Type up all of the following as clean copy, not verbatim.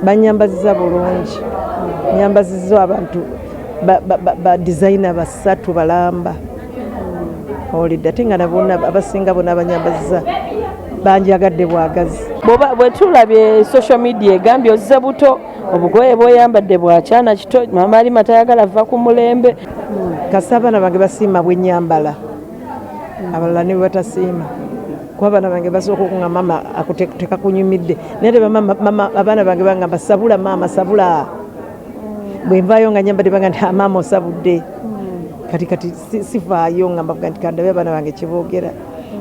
Banyambaziza bulungi, nyambaziza abantu ba designer basatu balamba. Olidde ate nga nabona abasinga bona abanyambaziza banjagadde bwagazi. Bwe tulabye social media egambye ozze buto obugoye bw'oyambadde bwakyana kito mama ali matayagala va ku mulembe. Kasi abaana bange basiima bwe nyambala abalala ne batasiima kuba abaana bange basooka okuŋŋa mama akuteka kunyumidde naye te mama abaana bange bangamba sabula maama sabula bwe nvaayo nga nyambadde banga nti maama osabudde kati sifaayo nga mbavuga nti kandabe abaana bange kiboogera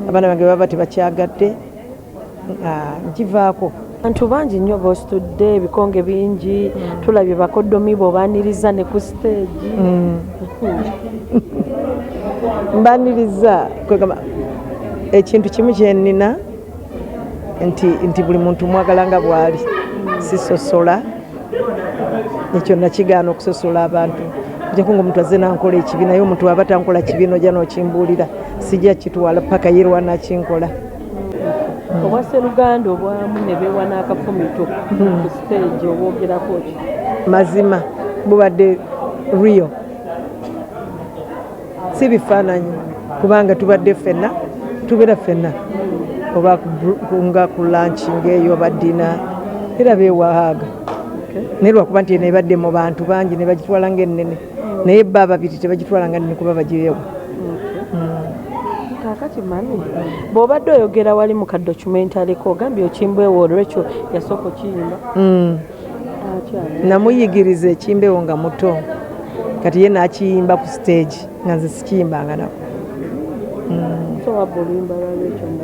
abaana bange baba tebakyagadde nkivaako. Abantu bangi nnyo b'ositudde ebikonge bingi tulabye bakoddomi b'obaaniriza ne ku stage. Mbaniriza ekintu kimu kyenina nti buli muntu mwagala nga bw'ali sisosola ekyo nakigaana okusosola abantu njaku nga omuntu azze nankola ekibi naye omuntu aba tankola kibi nojja n'okimbuulira sijja kitwala paka yerwa nakinkola. Obwa Sseruganda obwamu ne beewa n'akafumito ku stage obwogerako ki? Mazima bubadde real si bifaananyi kubanga tubadde ffenna tubeera ffenna oba nga ku lanchi ng'eyo oba ddina era beewaaga naye lwakuba nti eno ebadde mu bantu bangi ne bagitwala ng'ennene naye bba ababiri tebagitwala nga nnene kuba bagiweewa. Kaakati mami bw'obadde oyogera wali mu kadocumentary ko ogambye okimbwewo olwekyo yasooka okiyimba. Namuyigiriza ekimbewo nga muto kati ye n'akiyimba ku stage nga nze sikiyimbanga nako.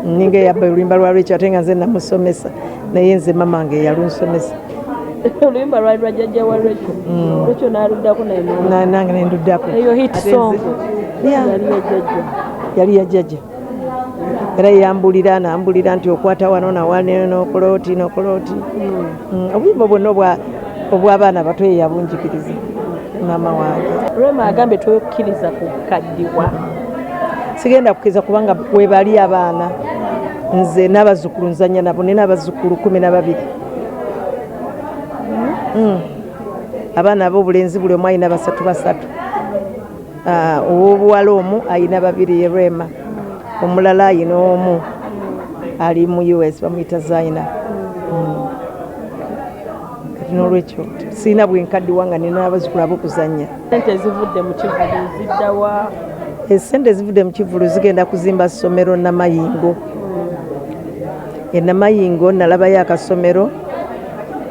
Ninga eyabba oluyimba lwa lwekyo ate nga nze namusomesa naye nze mama wange yalunsomesa. Oluyimba lwali lwa jjajja wa lwekyo lwekyo n'aluddako naye nange nenduddako eyo hit song yali ya jjajja. Yali ya jjajja era yambulira nambulira nti okwata wano nawane n'okoloti obuyimba bwonna obw'abaana bato ye yabunjikiriza mama wange. Rema agambye tokkiriza kukaddiwa. Sigenda kukkiriza kubanga webali abaana nze n'abazzukulu nzanya nabo nina abazzukulu 12. Abaana ab'obulenzi buli omu ayina basatu. Ow'obuwala omu ayina 2 ye Rema omulala ayina omu ali mu US bamuyita Zaina. Kati n'olwekyo siina bwenkaddiwa nga nina abazzukulu ab'okuzannya. Ssente zivudde mu kivulu ziddawa? Essente zivudde mu kivulu zigenda kuzimba ssomero Namayingo. Namayingo nalabayo akasomero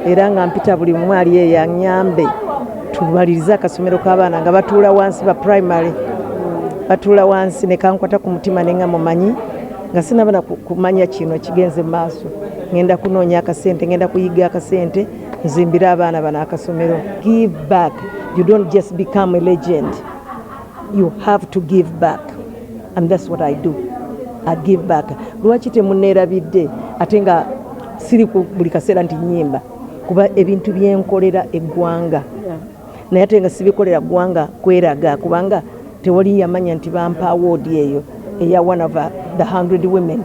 era nga mpita buli mwali eyo anyambe tubaliriza akasomero k'abaana nga batuula wansi ba primary batuula wansi ne kankwata ku mutima ne nga mumanyi nga sinabana kumanya kino kigenze maaso ngenda kunoonya akasente ngenda kuyiga akasente nzimbira abaana bana akasomero. Give back. You don't just become a legend. You have to give back. And that's what I do. I give back. Lwaki temunneerabidde ate nga siri ku buli kaseera nti nnyimba kuba ebintu byenkolera eggwanga naye ate nga sibikolera ggwanga kweraga kubanga tewali yamanya nti bampa award eyo eya one of the 100 women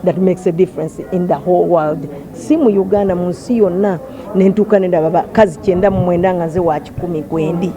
that makes a difference in the whole world. Si mu Uganda mu nsi yonna nentuuka ne ndaba bakazi 99 nga nze wa 10 kwendi.